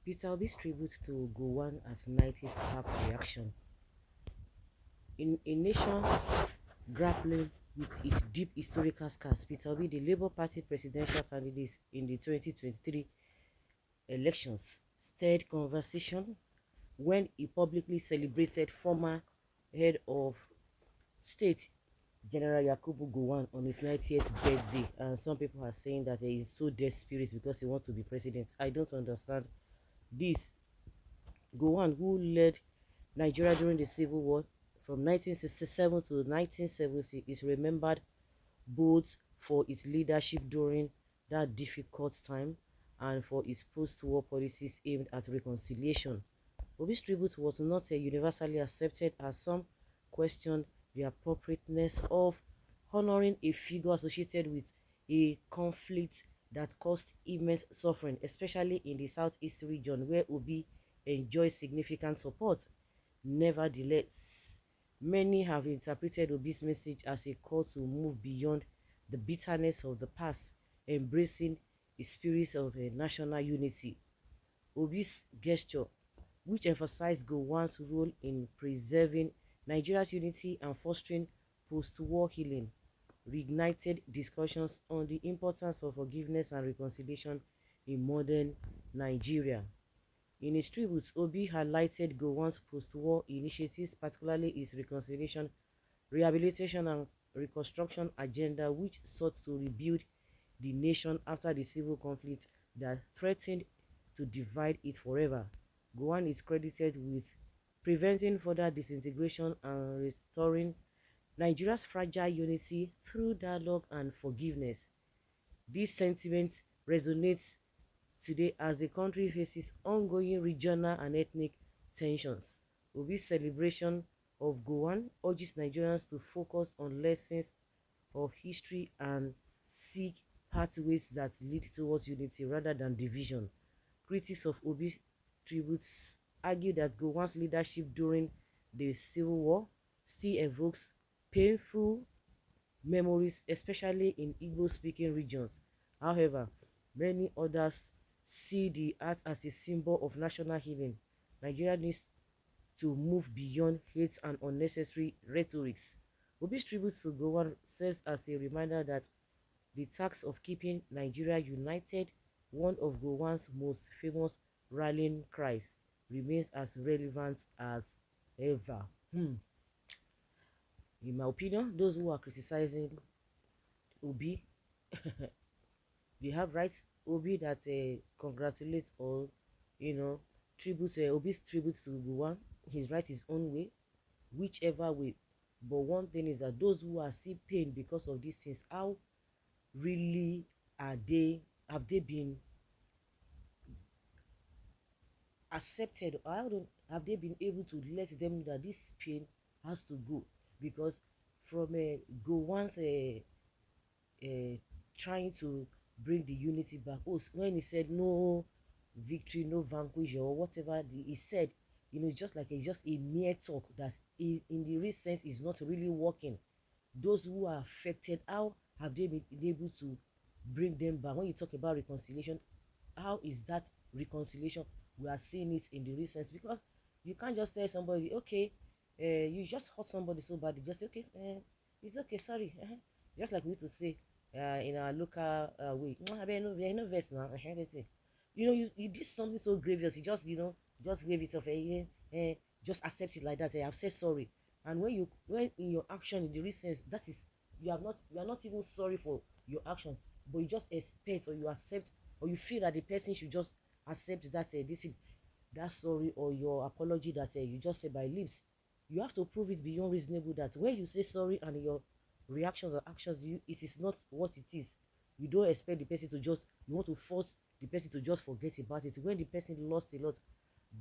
Peter Obi's tribute to Gowon at 90 sparked reaction. In a nation grappling with its deep historical scars, Peter Obi, the Labour Party presidential candidate in the 2023 elections, stirred conversation when he publicly celebrated former head of state General Yakubu Gowon on his 90th birthday. And some people are saying that he is so desperate because he wants to be president. I don't understand this. Gowon, who led Nigeria during the Civil War from 1967 to 1970, is remembered both for its leadership during that difficult time and for its post-war policies aimed at reconciliation. Obi's tribute was not universally accepted, as some questioned the appropriateness of honoring a figure associated with a conflict that caused immense suffering, especially in the southeast region where Obi enjoys significant support. Nevertheless, many have interpreted Obi's message as a call to move beyond the bitterness of the past, embracing a spirit of national unity. Obi's gesture, which emphasized Gowon's role in preserving Nigeria's unity and fostering post-war healing, reignited discussions on the importance of forgiveness and reconciliation in modern Nigeria. In his tribute, Obi highlighted Gowon's post-war initiatives, particularly his reconciliation, rehabilitation and reconstruction agenda, which sought to rebuild the nation after the civil conflict that threatened to divide it forever. Gowon is credited with preventing further disintegration and restoring Nigeria's fragile unity through dialogue and forgiveness. This sentiment resonates today as the country faces ongoing regional and ethnic tensions. Obi's celebration of Gowon urges Nigerians to focus on lessons of history and seek pathways that lead towards unity rather than division. Critics of Obi's tributes argue that Gowon's leadership during the Civil War still evokes painful memories, especially in Igbo-speaking regions. However, many others see the art as a symbol of national healing. Nigeria needs to move beyond hate and unnecessary rhetorics. Obi's tribute to Gowon serves as a reminder that the task of keeping Nigeria united, one of Gowon's most famous rallying cries, remains as relevant as ever. In my opinion, those who are criticizing Obi, they have rights. Obi that congratulates or, tribute Obi's tribute to Gowon, his right his own way, whichever way. But one thing is that those who are still pained because of these things, how really are they? Have they been accepted, or how don't have they been able to let them know that this pain has to go? Because from Gowon's trying to bring the unity back, when he said no victory, no vanquish, or whatever he said, just like just a mere talk that in the real sense is not really working. Those who are affected, how have they been able to bring them back? When you talk about reconciliation, how is that reconciliation? We are seeing it in the recent, because you can't just tell somebody, okay, you just hurt somebody so badly, just say, okay, it's okay, sorry. Just like we used to say in our local way, no verse now, anything. You did something so grievous, you just gave it off, just accept it like that. I've said sorry. And when in your action in the recent, that is, you are not even sorry for your actions, but you just expect, or you accept, or you feel that the person should just accept that that sorry or your apology that you just say by lips. You have to prove it beyond reasonable that when you say sorry and your reactions or actions, it is not what it is. You don't expect the person to just, you want to force the person to just forget about it when the person lost a lot.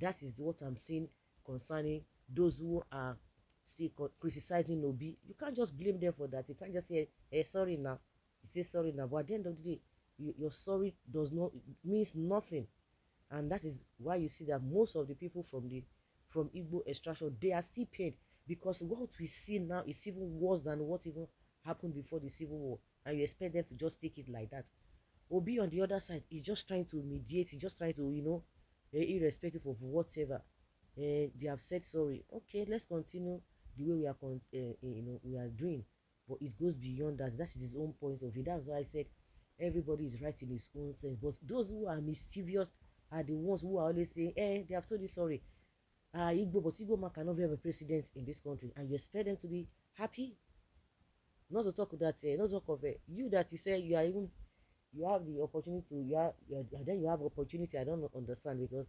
That is what I'm saying concerning those who are still criticizing Obi. You can't just blame them for that. You can't just say, sorry now. You say sorry now, but at the end of the day, your sorry does not means nothing. And that is why you see that most of the people from Igbo extraction, they are still paid, because what we see now is even worse than what even happened before the Civil War, and you expect them to just take it like that. Obi on the other side is just trying to mediate, he's just trying to irrespective of whatever. They have said sorry. Okay, let's continue the way we are we are doing, but it goes beyond that. That is his own point of view. That's why I said everybody is right in his own sense, but those who are mischievous are the ones who are always saying, they have told you sorry. Igbo, but Igbo man cannot have a president in this country, and you expect them to be happy? Not to talk that, not to talk of you that you say you are even, you have the opportunity to, then you have opportunity. I don't understand, because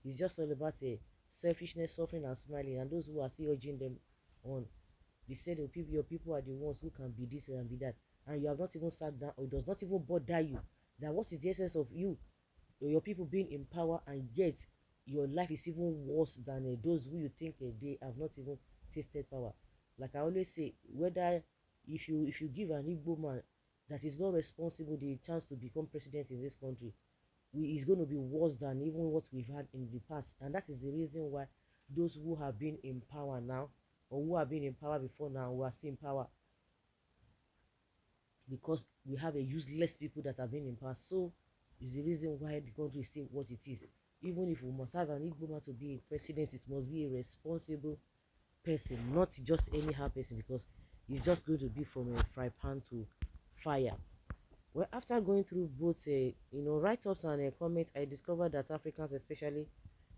it's just all about selfishness, suffering, and smiling, and those who are still urging them on. They say the people, your people are the ones who can be this and be that, and you have not even sat down, or it does not even bother you that what is the essence of you, your people being in power, and yet your life is even worse than those who you think they have not even tasted power. Like I always say, whether if you give an Igbo man that is not responsible the chance to become president in this country, is going to be worse than even what we've had in the past. And that is the reason why those who have been in power now, or who have been in power before now, who are still in power, because we have a useless people that have been in power. So is the reason why the country is still what it is. Even if we must have an Igbo man to be a president, it must be a responsible person, not just anyhow person, because it's just going to be from a fry pan to fire. Well, after going through both write-ups and comments, I discovered that Africans, especially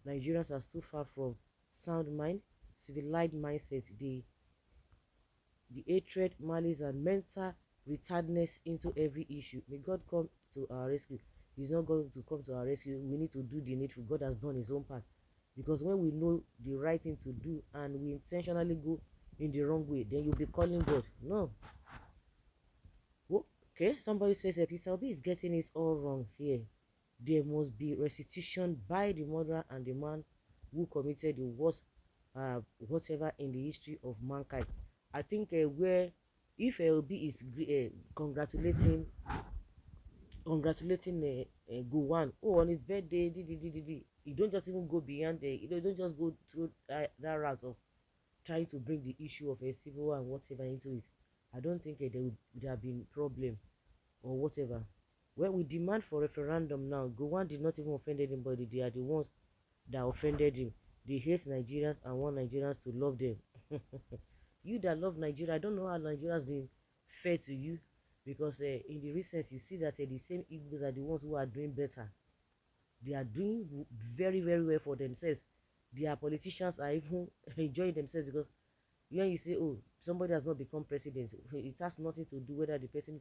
Nigerians, are too far from sound mind, civilized mindset, the hatred, malice, and mental retardedness into every issue. May God come to our rescue. He's not going to come to our rescue. We need to do the needful. God has done his own part. Because when we know the right thing to do and we intentionally go in the wrong way, then you'll be calling God. No. Okay, somebody says Peter Obi is getting it all wrong here. There must be restitution by the murderer and the man who committed the worst whatever in the history of mankind. I think where if Obi is congratulating Gowon, on his birthday, you don't just even go beyond you don't just go through that route of trying to bring the issue of a civil war and whatever into it. I don't think there would have been problem or whatever. When we demand for referendum now, Gowon did not even offend anybody. They are the ones that offended him. They hate Nigerians and want Nigerians to love them. You that love Nigeria, I don't know how Nigeria has been fair to you, because in the recent you see that the same Igbos are the ones who are doing better. They are doing very, very well for themselves. Their politicians are even enjoying themselves, because when you say, oh, somebody has not become president, it has nothing to do whether the person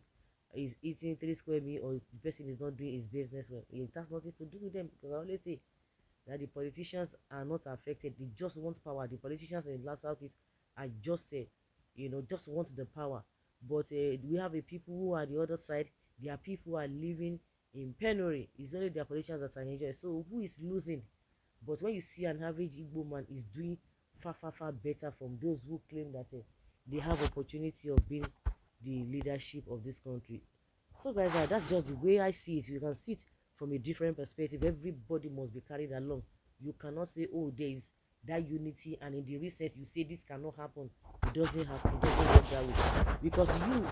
is eating 3 square meal or the person is not doing his business well. It has nothing to do with them, because I always say that the politicians are not affected. They just want power. The politicians in last Southeast are just just want the power. But we have a people who are the other side. There are people who are living in penury. It's only their politicians that are enjoying. So who is losing? But when you see an average Igbo man is doing far, far, far better from those who claim that they have opportunity of being the leadership of this country. So guys, that's just the way I see it. You can see it from a different perspective. Everybody must be carried along. You cannot say, oh, there is that unity, and in the recess you say this cannot happen. It doesn't happen. It doesn't work that way, because you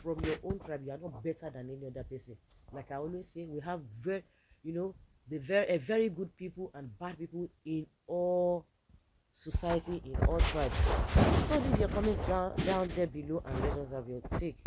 from your own tribe, you are not better than any other person. Like I always say, we have very good people and bad people in all society, in all tribes. So leave your comments down there below and let us have your take.